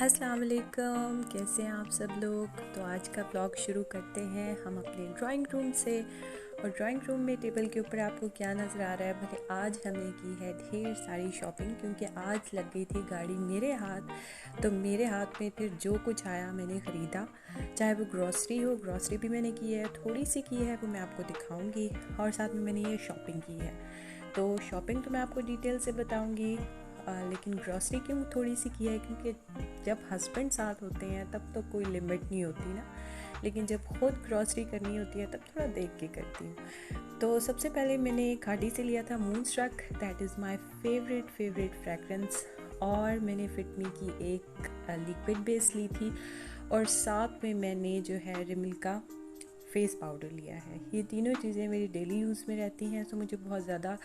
अस्सलाम वालेकुम, कैसे हैं आप सब लोग। तो आज का ब्लॉग शुरू करते हैं हम अपने ड्राइंग रूम से। और ड्राइंग रूम में टेबल के ऊपर आपको क्या नज़र आ रहा है। भले आज हमने की है ढेर सारी शॉपिंग, क्योंकि आज लग गई थी गाड़ी मेरे हाथ। तो मेरे हाथ में फिर जो कुछ आया मैंने ख़रीदा, चाहे वो ग्रॉसरी हो। ग्रॉसरी भी मैंने की है, थोड़ी सी की है, वो मैं आपको दिखाऊंगी। और साथ में मैंने ये शॉपिंग की है। तो शॉपिंग तो मैं आपको डिटेल से बताऊंगी, लेकिन ग्रॉसरी क्यों थोड़ी सी की है, क्योंकि जब हस्बैंड साथ होते हैं तब तो कोई लिमिट नहीं होती ना, लेकिन जब खुद ग्रॉसरी करनी होती है तब थोड़ा देख के करती हूँ। तो सबसे पहले मैंने खाड़ी से लिया था Moonstruck, that is my favourite fragrance. और मैंने फिटमी की एक लिक्विड बेस ली थी, और साथ में मैंने जो है रिमिल का फेस पाउडर लिया है। ये तीनों चीज़ें मेरी डेली यूज़ में रहती हैं, तो मुझे बहुत ज़्यादा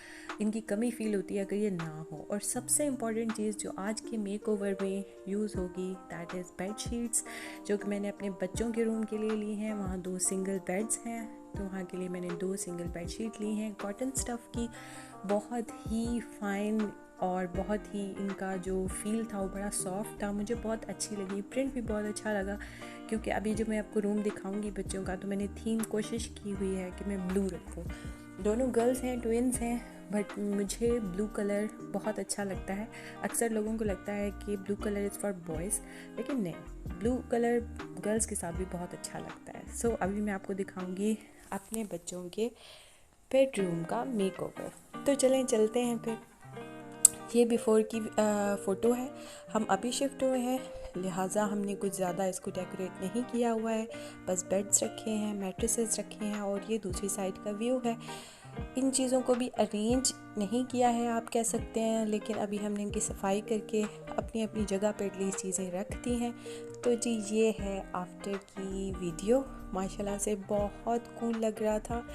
इनकी कमी फ़ील होती है अगर ये ना हो। और सबसे इम्पॉर्टेंट चीज़ जो आज के मेकओवर में यूज़ होगी, दैट इज़ बेड शीट्स, जो कि मैंने अपने बच्चों के रूम के लिए ली हैं। वहाँ 2 सिंगल बेड्स हैं, तो वहाँ के लिए मैंने 2 सिंगल बेड शीट ली हैं कॉटन स्टफ़ की। बहुत ही फ़ाइन और बहुत ही इनका जो फ़ील था वो बड़ा सॉफ्ट था, मुझे बहुत अच्छी लगी। प्रिंट भी बहुत अच्छा लगा, क्योंकि अभी जो मैं आपको रूम दिखाऊंगी बच्चों का, तो मैंने थीम कोशिश की हुई है कि मैं ब्लू रखूं। दोनों गर्ल्स हैं, ट्विन्स हैं, बट मुझे ब्लू कलर बहुत अच्छा लगता है। अक्सर लोगों को लगता है कि blue colour is for boys, लेकिन नहीं, ब्लू कलर गर्ल्स के साथ भी बहुत अच्छा लगता है। सो अभी मैं आपको दिखाऊंगी अपने बच्चों के बेडरूम का मेकओवर। तो चलें चलते हैं फिर। ये बिफ़ोर की फ़ोटो है। हम अभी शिफ्ट हुए हैं, लिहाजा हमने कुछ ज़्यादा इसको डेकोरेट नहीं किया हुआ है। बस बेड्स रखे हैं, मैट्रेसेस रखे हैं, और ये दूसरी साइड का व्यू है। इन चीज़ों को भी अरेंज नहीं किया है आप कह सकते हैं, लेकिन अभी हमने इनकी सफाई करके अपनी अपनी जगह पर एटलीस्ट चीज़ें रख दी हैं। तो जी ये है आफ्टर की वीडियो। माशाल्लाह से बहुत कूल लग रहा था।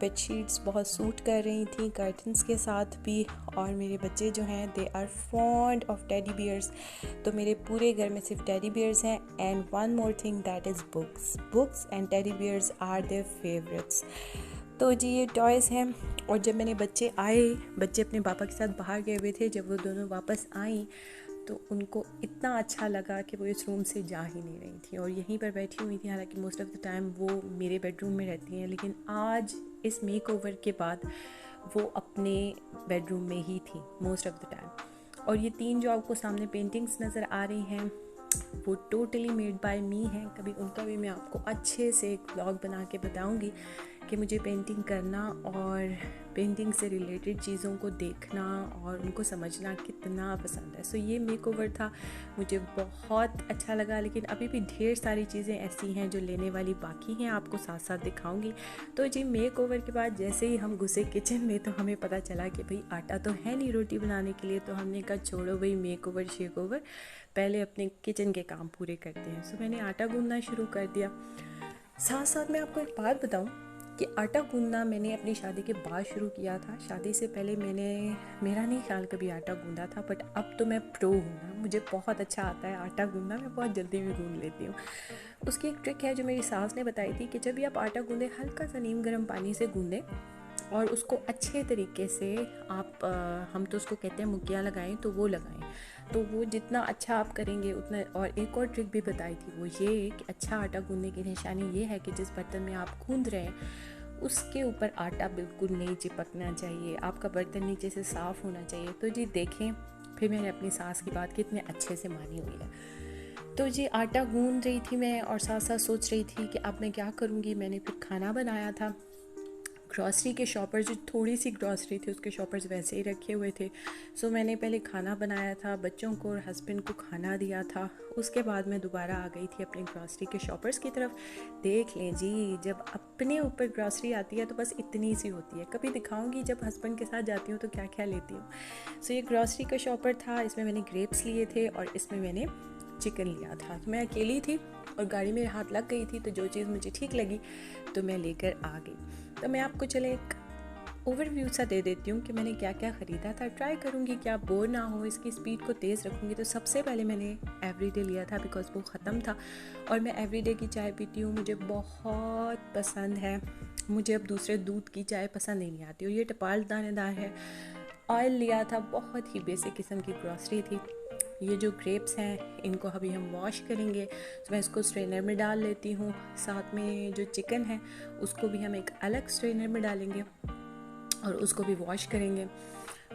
बेडशीट्स बहुत सूट कर रही थी कर्टन्स के साथ भी। और मेरे बच्चे जो हैं they are fond of teddy bears, तो मेरे पूरे घर में सिर्फ टेडी बियर्स हैं। And one more thing, that is books and teddy bears are their favourites. तो जी ये टॉयज़ हैं। और जब मैंने बच्चे अपने पापा के साथ बाहर गए हुए थे, जब वो दोनों वापस आई तो उनको इतना अच्छा लगा कि वो इस रूम से जा ही नहीं रही थी और यहीं पर बैठी हुई थी। हालांकि मोस्ट ऑफ़ द टाइम वो मेरे बेडरूम में रहती हैं, लेकिन आज इस मेकओवर के बाद वो अपने बेडरूम में ही थी मोस्ट ऑफ़ द टाइम। और ये 3 जो आपको सामने पेंटिंग्स नज़र आ रही हैं, वो टोटली मेड बाय मी हैं। कभी उनका भी मैं आपको अच्छे से एक ब्लॉग बना के बताऊंगी कि मुझे पेंटिंग करना और पेंटिंग से रिलेटेड चीज़ों को देखना और उनको समझना कितना पसंद है। सो ये मेकओवर था, मुझे बहुत अच्छा लगा। लेकिन अभी भी ढेर सारी चीज़ें ऐसी हैं जो लेने वाली बाकी हैं, आपको साथ साथ दिखाऊंगी। तो जी मेकओवर के बाद जैसे ही हम घुसे किचन में, तो हमें पता चला कि भाई आटा तो है नहीं रोटी बनाने के लिए। तो हमने कहा छोड़ो भाई मेकओवर शेकओवर, पहले अपने किचन के काम पूरे करते हैं। सो मैंने आटा गूंदना शुरू कर दिया। साथ साथ मैं आपको एक बात बताऊं कि आटा गूंदना मैंने अपनी शादी के बाद शुरू किया था। शादी से पहले मेरा नहीं ख्याल कभी आटा गूंदा था, बट अब तो मैं प्रो हूँ ना, मुझे बहुत अच्छा आता है आटा गूंदना, मैं बहुत जल्दी भी गूंद लेती हूँ। उसकी एक ट्रिक है जो मेरी सास ने बताई थी कि जब भी आप आटा गूंदें, हल्का सा नीम गर्म पानी से गूंदें और उसको अच्छे तरीके से आप हम तो उसको कहते हैं मुक्कियाँ लगाएं, तो वो लगाएं। तो वो जितना अच्छा आप करेंगे उतना। और एक और ट्रिक भी बताई थी, वो ये कि अच्छा आटा गूंदने की निशानी ये है कि जिस बर्तन में आप गूंद रहे हैं उसके ऊपर आटा बिल्कुल नहीं चिपकना चाहिए, आपका बर्तन नीचे से साफ़ होना चाहिए। तो जी देखें, फिर मैंने अपनी सास की बात कितने अच्छे से मानी हुई है। तो जी आटा गूंद रही थी मैं और साथ साथ सोच रही थी कि अब मैं क्या करूँगी। मैंने फिर खाना बनाया था। ग्रॉसरी के शॉपर्स, जो थोड़ी सी ग्रॉसरी थी उसके शॉपर्स वैसे ही रखे हुए थे। सो मैंने पहले खाना बनाया था, बच्चों को और हस्बैंड को खाना दिया था। उसके बाद मैं दोबारा आ गई थी अपने ग्रॉसरी के शॉपर्स की तरफ। देख लें जी, जब अपने ऊपर ग्रॉसरी आती है तो बस इतनी सी होती है। कभी दिखाऊंगी जब हस्बैंड के साथ जाती हूँ तो क्या क्या लेती हूँ। सो ये ग्रॉसरी का शॉपर था, इसमें मैंने ग्रेप्स लिए थे और इसमें मैंने चिकन लिया था। तो मैं अकेली थी और गाड़ी मेरे हाथ लग गई थी, तो जो चीज़ मुझे ठीक लगी तो मैं लेकर आ गई। तो मैं आपको चले एक ओवरव्यू सा दे देती हूँ कि मैंने क्या क्या ख़रीदा था। ट्राई करूँगी कि आप बोर ना हो, इसकी स्पीड को तेज़ रखूँगी। तो सबसे पहले मैंने एवरीडे लिया था, बिकॉज़ वो ख़त्म था और मैं एवरीडे की चाय पीती हूँ, मुझे बहुत पसंद है। मुझे अब दूसरे दूध की चाय पसंद ही नहीं आती। और ये टपाल दानेदार है। ऑयल लिया था, बहुत ही बेसिक किस्म की ग्रॉसरी थी। ये जो ग्रेप्स हैं इनको अभी हम वॉश करेंगे, तो मैं इसको स्ट्रेनर में डाल लेती हूँ। साथ में जो चिकन है उसको भी हम एक अलग स्ट्रेनर में डालेंगे और उसको भी वॉश करेंगे,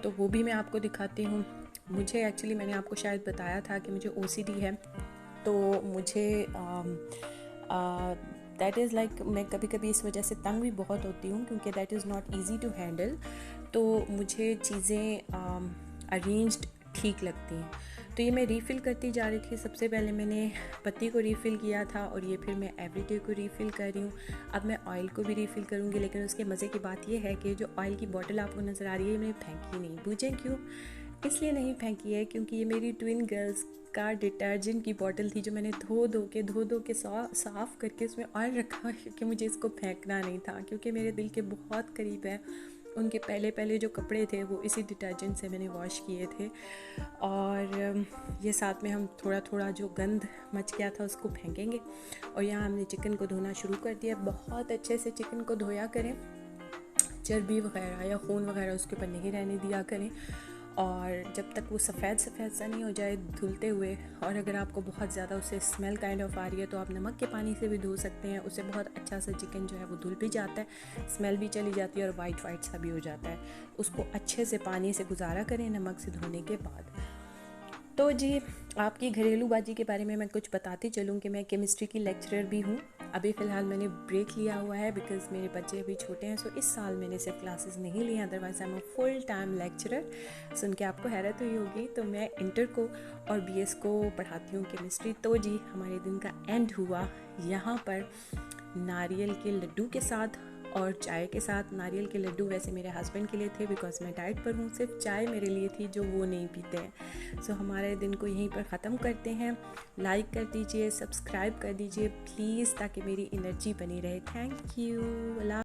तो वो भी मैं आपको दिखाती हूँ। मुझे एक्चुअली मैंने आपको शायद बताया था कि मुझे OCD है, तो मुझे दैट इज़ लाइक मैं कभी कभी इस वजह से तंग भी बहुत होती हूँ, क्योंकि that is not easy to handle. तो मुझे चीज़ें अरेंज्ड ठीक लगती हैं। तो ये मैं रीफ़िल करती जा रही थी। सबसे पहले मैंने पत्ती को रीफ़िल किया था और ये फिर मैं एवरीडे को रीफ़िल कर रही हूँ। अब मैं ऑयल को भी रीफ़िल करूँगी, लेकिन उसके मज़े की बात ये है कि जो ऑयल की बॉटल आपको नज़र आ रही है मैंने फेंकी नहीं। पूछें क्यों? इसलिए नहीं फेंकी है क्योंकि ये मेरी ट्विन गर्ल्स का डिटर्जेंट की बॉटल थी, जो मैंने धो धो के साफ़ करके उसमें ऑयल रखा, क्योंकि मुझे इसको फेंकना नहीं था, क्योंकि मेरे दिल के बहुत करीब है। उनके पहले जो कपड़े थे वो इसी डिटर्जेंट से मैंने वॉश किए थे, और ये साथ में हम थोड़ा थोड़ा जो गंद मच गया था उसको फेंकेंगे। और यहाँ हमने चिकन को धोना शुरू कर दिया। बहुत अच्छे से चिकन को धोया करें, चर्बी वगैरह या खून वगैरह उसके ऊपर नहीं रहने दिया करें, और जब तक वो सफ़ेद सा नहीं हो जाए धुलते हुए। और अगर आपको बहुत ज़्यादा उससे स्मेल काइंड ऑफ आ रही है तो आप नमक के पानी से भी धो सकते हैं। उससे बहुत अच्छा सा चिकन जो है वो धुल भी जाता है, स्मेल भी चली जाती है और वाइट सा भी हो जाता है। उसको अच्छे से पानी से गुजारा करें नमक से धोने के बाद। तो जी, आपकी घरेलू बाजी के बारे में मैं कुछ बताती चलूँ कि मैं केमिस्ट्री की लेक्चरर भी हूँ। अभी फ़िलहाल मैंने ब्रेक लिया हुआ है बिकॉज़ मेरे बच्चे अभी छोटे हैं, सो इस साल मैंने सिर्फ क्लासेस नहीं ली, otherwise I am full time lecturer. सुन के आपको हैरत हुई होगी, तो मैं इंटर को और BS को पढ़ाती हूँ केमिस्ट्री। तो जी, हमारे दिन का एंड हुआ यहाँ पर नारियल के लड्डू के साथ और चाय के साथ। नारियल के लड्डू वैसे मेरे हस्बैंड के लिए थे बिकॉज़ मैं डाइट पर हूँ, सिर्फ चाय मेरे लिए थी जो वो नहीं पीते हैं। सो हमारे दिन को यहीं पर ख़त्म करते हैं। लाइक कर दीजिए, सब्सक्राइब कर दीजिए प्लीज़, ताकि मेरी एनर्जी बनी रहे। Thank you.